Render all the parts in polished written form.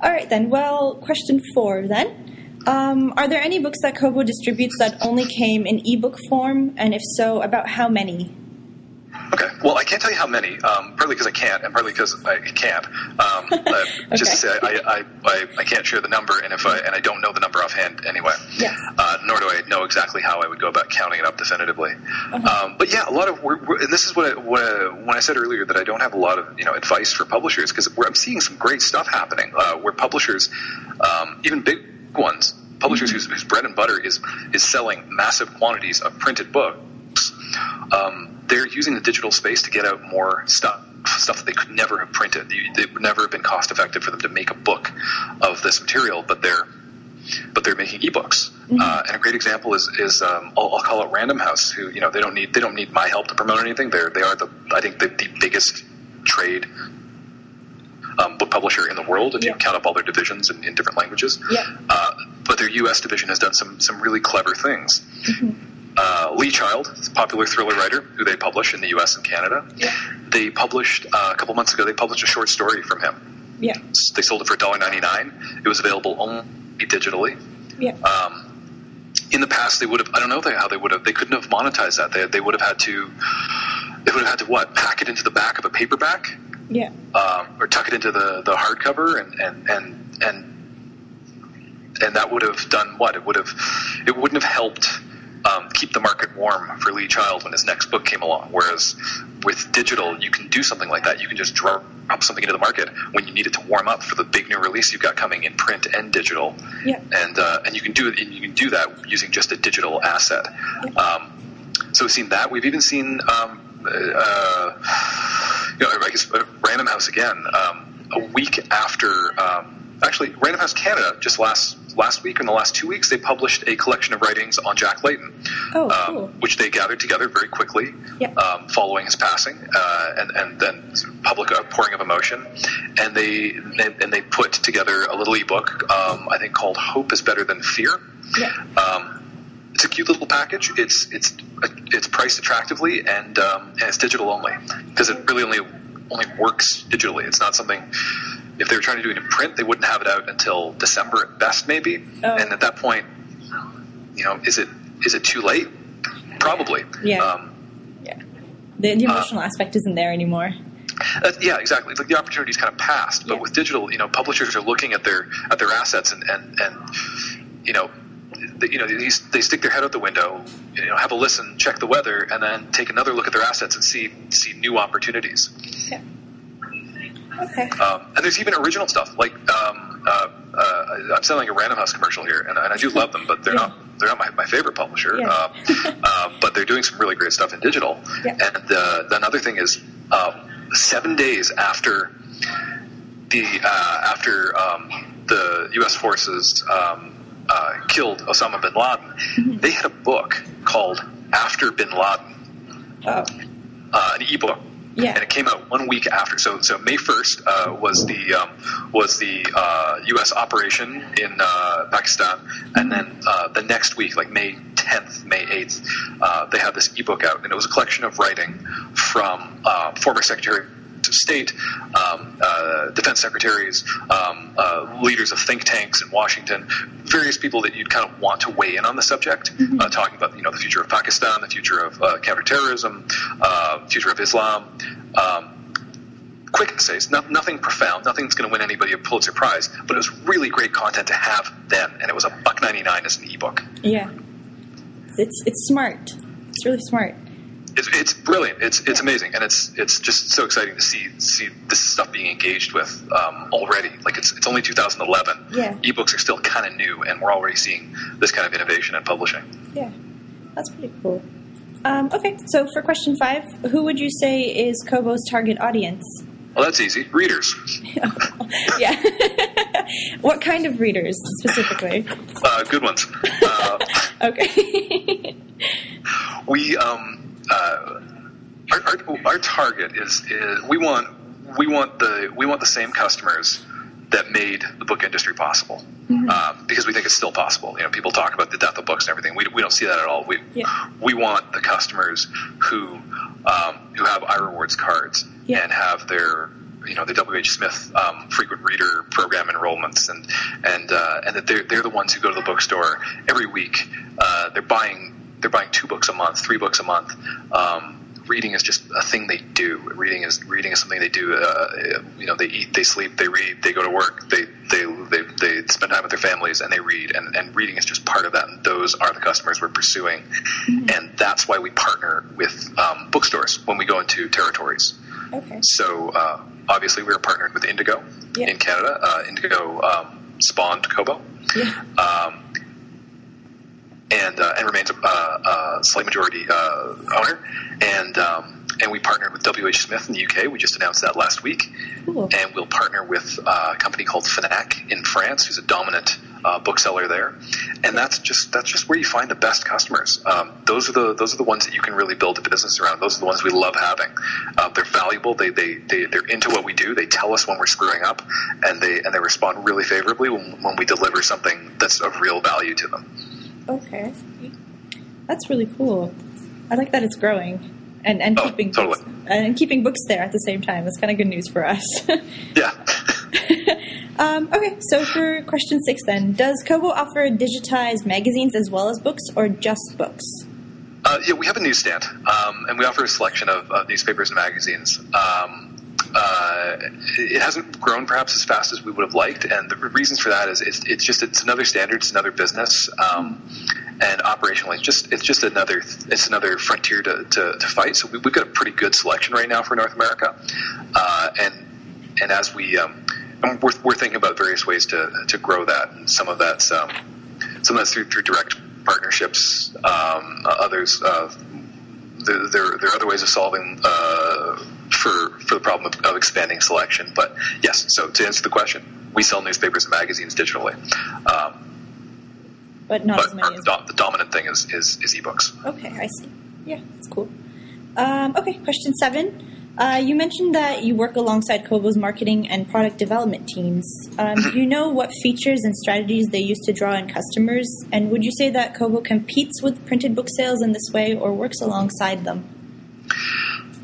All right, then. Well, question 4, then. Are there any books that Kobo distributes that only came in ebook form? And if so, about how many? Okay. Well, I can't tell you how many, partly because I can't, and partly because I can't. Okay. Just to say, I can't share the number, and I don't know the number offhand anyway. Yes. Nor do I know exactly how I would go about counting it up definitively. But yeah, a lot of and this is when I said earlier that I don't have a lot of advice for publishers, because I'm seeing some great stuff happening where publishers, even big ones, publishers whose bread and butter is selling massive quantities of printed books. They're using the digital space to get out more stuff that they could never have printed. It would never have been cost effective for them to make a book of this material, but they're making ebooks. And a great example is I'll call it Random House, who they don't need my help to promote anything. They are the biggest trade book publisher in the world if you count up all their divisions in different languages. But their U.S. division has done some really clever things. Lee Child, a popular thriller writer who they publish in the U.S. and Canada. They published a couple months ago. They published a short story from him. They sold it for $1.99. It was available only digitally. In the past, they would have. I don't know how they would have. They couldn't have monetized that. They would have had to. They would have had to what? Pack it into the back of a paperback. Or tuck it into the hardcover, and that would have done what? It wouldn't have helped keep the market warm for Lee Child when his next book came along. Whereas with digital, you can do something like that. You can just drop something into the market when you need it to warm up for the big new release you've got coming in print and digital. And you can do it. And you can do that using just a digital asset. So we've seen that. We've even seen. I guess Random House again. A week after, actually, Random House Canada just last week, in the last 2 weeks, they published a collection of writings on Jack Layton, cool. which they gathered together very quickly following his passing, and then public outpouring of emotion, and they put together a little ebook, I think called "Hope is Better Than Fear." It's a cute little package. It's priced attractively, and it's digital only, because it really only works digitally. It's not something. If they were trying to do it in print, they wouldn't have it out until December at best, maybe. And at that point, is it too late? Probably. The emotional aspect isn't there anymore. Yeah, exactly. Like the opportunity's kind of passed. But with digital, publishers are looking at their assets and they stick their head out the window, have a listen, check the weather, and then take another look at their assets and see new opportunities. Okay. And there's even original stuff. Like I'm selling a Random House commercial here, and I do love them, but they're not my favorite publisher. But they're doing some really great stuff in digital. And the another thing is 7 days after the U.S. forces killed Osama bin Laden, they had a book called After Bin Laden, an ebook. And it came out 1 week after. So May 1st was the U.S. operation in Pakistan, and then the next week, like May 10th, May 8th, they had this ebook out, and it was a collection of writing from former Secretary of State, defense secretaries, leaders of think tanks in Washington, various people that you'd kind of want to weigh in on the subject, talking about the future of Pakistan, the future of counterterrorism, future of Islam. Quick essays, nothing profound, nothing's going to win anybody a Pulitzer Prize, but it was really great content to have then, and it was $1.99 as an ebook. It's smart. It's really smart. It's brilliant. It's amazing, and it's just so exciting to see this stuff being engaged with already. Like it's only 2011. Ebooks are still kind of new, and we're already seeing this kind of innovation in publishing. That's pretty cool. Okay, so for question 5, who would you say is Kobo's target audience? Well, that's easy. Readers. What kind of readers specifically? Good ones. Okay. We our target is we want the same customers that made the book industry possible, because we think it's still possible. People talk about the death of books and everything. We don't see that at all. We want the customers who have iRewards cards and have their the W.H. Smith frequent reader program enrollments, and that they're the ones who go to the bookstore every week. They're buying 2 books a month, 3 books a month. Reading is just a thing they do. Reading is something they do. They eat, they sleep, they read, they go to work, they spend time with their families, and they read. And reading is just part of that. And those are the customers we're pursuing. Mm-hmm. And that's why we partner with bookstores when we go into territories. Okay. So obviously we're partnered with Indigo in Canada. Indigo spawned Kobo. Yeah. And remains a slight majority owner, and we partnered with W.H. Smith in the UK. We just announced that last week. Cool. And we'll partner with a company called Fnac in France, who's a dominant bookseller there. And that's just where you find the best customers. Those are the ones that you can really build a business around. Those are the ones we love having. They're valuable. They're into what we do. They tell us when we're screwing up, and they respond really favorably when we deliver something that's of real value to them. Okay, that's really cool. I like that it's growing and keeping totally. Keeping books there at the same time. That's kind of good news for us. Yeah. Okay, so for question 6 then, does Kobo offer digitized magazines as well as books, or just books? Yeah, we have a newsstand, and we offer a selection of newspapers and magazines. It hasn't grown perhaps as fast as we would have liked, and the reasons for that is it's another standard, it's another business, and operationally it's just another frontier to fight. So we've got a pretty good selection right now for North America, and as we're thinking about various ways to grow that, and some of that's through direct partnerships. Others there are other ways of solving for the problem of expanding selection. But yes, so to answer the question, we sell newspapers and magazines digitally. But not as many. The dominant thing is ebooks. Okay, I see. Yeah, that's cool. Okay, question 7. You mentioned that you work alongside Kobo's marketing and product development teams. Do you know what features and strategies they use to draw in customers? And would you say that Kobo competes with printed book sales in this way, or works alongside them?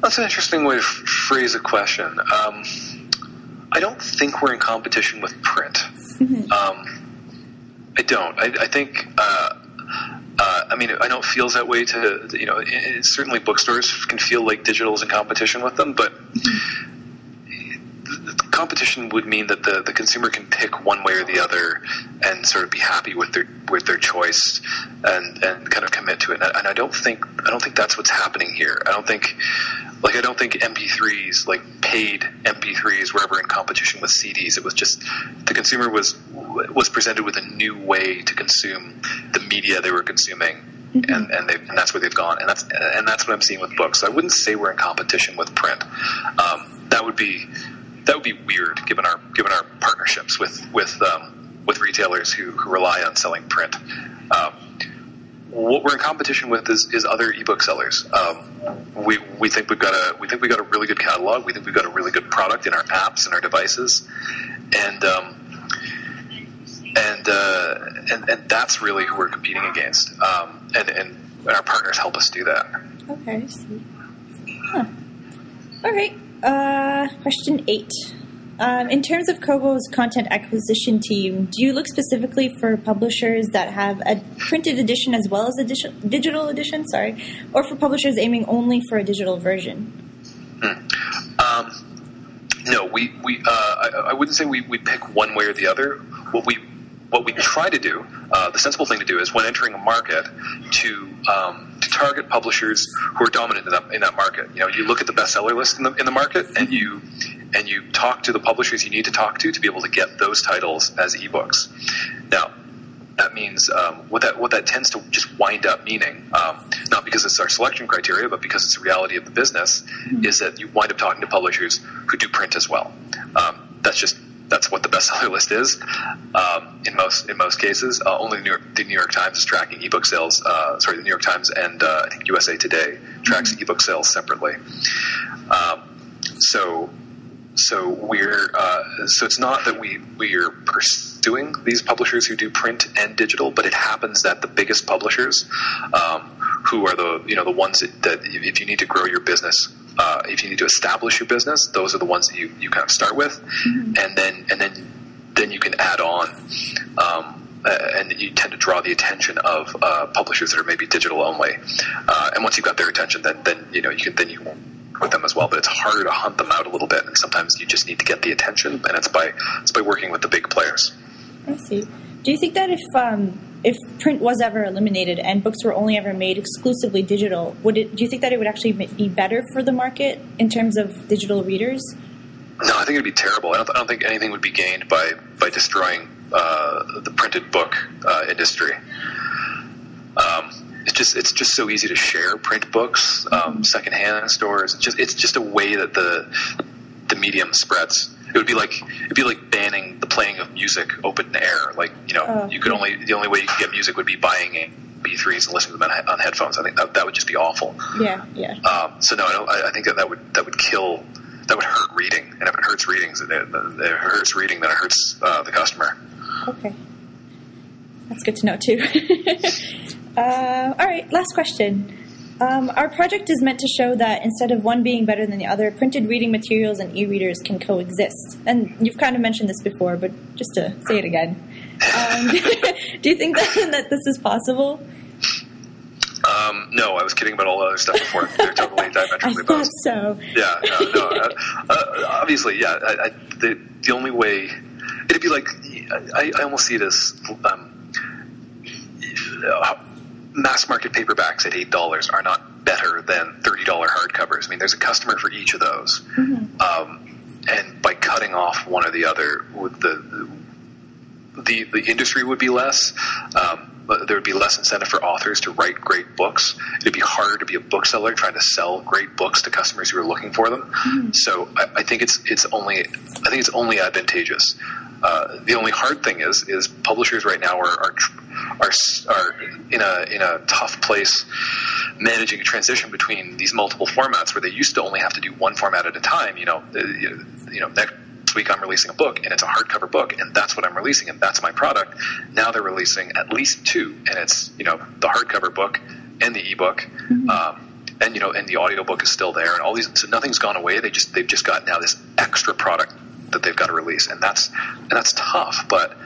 That's an interesting way to phrase a question. I don't think we're in competition with print. Mm-hmm. I don't. I think. I know it feels that way to certainly bookstores can feel like digital is in competition with them, but the competition would mean that the consumer can pick one way or the other and sort of be happy with their choice and kind of commit to it. And I don't think that's what's happening here. I don't think MP3s, like paid MP3s, were ever in competition with CDs. It was just the consumer was presented with a new way to consume the media they were consuming, and that's where they've gone. And that's what I'm seeing with books. So I wouldn't say we're in competition with print. That would be weird given our partnerships with retailers who rely on selling print. What we're in competition with is other ebook sellers. We think we've got a really good catalog. We think we've got a really good product in our apps and our devices, and that's really who we're competing against. And our partners help us do that. Okay, I see. Huh. All right. Question 8. In terms of Kobo's content acquisition team, do you look specifically for publishers that have a printed edition as well as a digital edition? Or for publishers aiming only for a digital version? No, I wouldn't say we pick one way or the other. What we try to do, the sensible thing to do, is when entering a market to target publishers who are dominant in that market. You look at the bestseller list in the market, and you talk to the publishers you need to talk to be able to get those titles as ebooks. Now, that means what that tends to just wind up meaning, not because it's our selection criteria, but because it's the reality of the business, is that you wind up talking to publishers who do print as well. That's what the bestseller list is. In most cases, only the New York Times is tracking ebook sales. The New York Times and I think USA Today tracks ebook sales separately. So it's not that we are pursuing these publishers who do print and digital, but it happens that the biggest publishers who are the ones that if you need to grow your business, if you need to establish your business, those are the ones that you kind of start with, and then you can add on, and you tend to draw the attention of publishers that are maybe digital only, and once you've got their attention, then you can with them as well. But it's harder to hunt them out a little bit, and sometimes you just need to get the attention, and it's by working with the big players. I see. Do you think that if print was ever eliminated and books were only ever made exclusively digital, do you think that it would actually be better for the market in terms of digital readers? No, I think it'd be terrible. I don't think anything would be gained by destroying the printed book industry. It's just so easy to share print books, secondhand in stores. It's just a way that the medium spreads. It would be like banning the playing of music open air. The only way you could get music would be buying MP3s and listening to them on headphones. I think that would just be awful. Yeah. So no, I think that would kill. That would hurt reading, and if it hurts readings, it hurts reading, then it hurts the customer. Okay, that's good to know too. All right, last question. Our project is meant to show that instead of one being better than the other, printed reading materials and e-readers can coexist. And you've kind of mentioned this before, but just to say it again. Do you think that this is possible? No, I was kidding about all the other stuff before. They're totally diametrically opposed. I thought so. Yeah, no. Obviously, yeah. The only way it'd be like I almost see it as mass market paperbacks at $8 are not better than $30 hardcovers. I mean, there's a customer for each of those, and by cutting off one or the other, the industry would be less. There would be less incentive for authors to write great books. It'd be harder to be a bookseller trying to sell great books to customers who are looking for them. So I think it's only advantageous. The only hard thing is publishers right now are in a tough place managing a transition between these multiple formats where they used to only have to do one format at a time. Next week I'm releasing a book and it's a hardcover book and that's what I'm releasing and that's my product. Now they're releasing at least two, and it's the hardcover book and the ebook, and the audiobook is still there, and all these. So nothing's gone away. They've just got now this extra product that they've got to release, and that's tough. But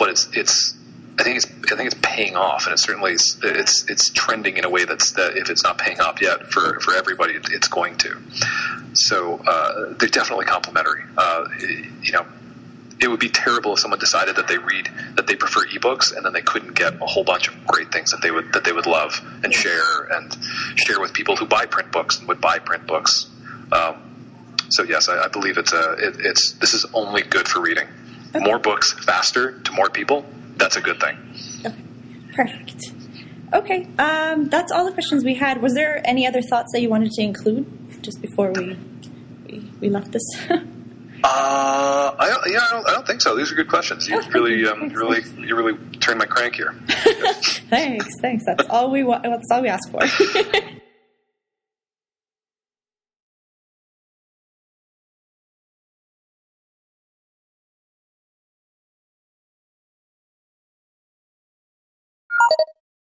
it's I think it's paying off, and it's trending in a way that if it's not paying off yet for everybody, it's going to. So they're definitely complementary. It would be terrible if someone decided that they prefer ebooks, and then they couldn't get a whole bunch of great things that they would love and share with people who buy print books and would buy print books. So yes, I believe this is only good for reading. Okay. More books faster to more people. That's a good thing. Okay. Perfect. Okay, that's all the questions we had. Was there any other thoughts that you wanted to include just before we left this? I don't think so. These are good questions. You really turned my crank here. Thanks. That's all we ask for.